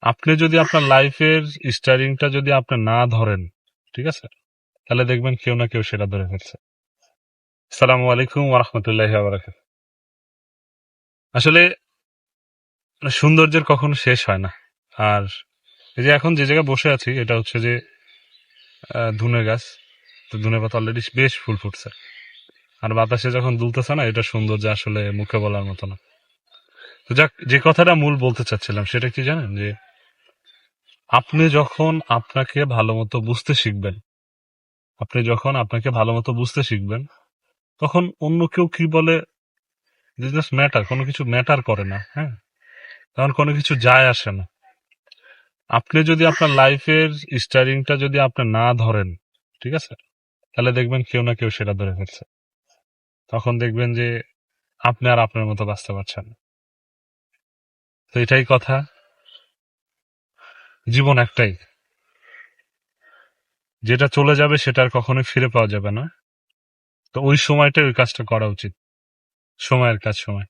আপনি যদি আপনার লাইফের স্টারিংটা যদি আপনি না ধরেন, ঠিক আছে, তাহলে দেখবেন কেউ না কেউ সেটা ধরে ফেলছে। আসসালামু আলাইকুম ওয়া রাহমাতুল্লাহি ওয়া বারাকাতুহু। আসলে সৌন্দর্যের কখনো শেষ হয় না। আর এই যে এখন যে জায়গায় বসে আছি এটা হচ্ছে যে ধুনে গাছ। তো ধুনে পাতা অলরেডি বেশ ফুল ফুটছে। আর বাতাসে যখন দুলতেছে না, এটা সৌন্দর্য আসলে মুখে বলার মতো না। তো যাক, যে কথাটা মূল বলতে চাচ্ছিলাম সেটা কি জানেন, যে আপনি যখন আপনাকে ভালো মতো বুঝতে শিখবেন, আপনি যখন আপনাকে ভালো মতো বুঝতে শিখবেন, তখন অন্য কেউ কি বলে জাস্ট ম্যাটার, কোনো কিছু ম্যাটার করে না। হ্যাঁ, তখন কোনো কিছু যায় আসে না। আপনি যদি আপনার লাইফের স্টারিংটা যদি আপনি না ধরেন, ঠিক আছে, তাহলে দেখবেন কেউ না কেউ সেটা ধরে ফেলছে। তখন দেখবেন যে আপনি আর আপনার মতো বাঁচতে পারছেন না। তো এটাই কথা, জীবন একটাই, যেটা চলে যাবে সেটা আর কখনোই ফিরে পাওয়া যাবে না। তো ওই সময়টাই ওই কাজটা করা উচিত। সময়ের কাজ সময়।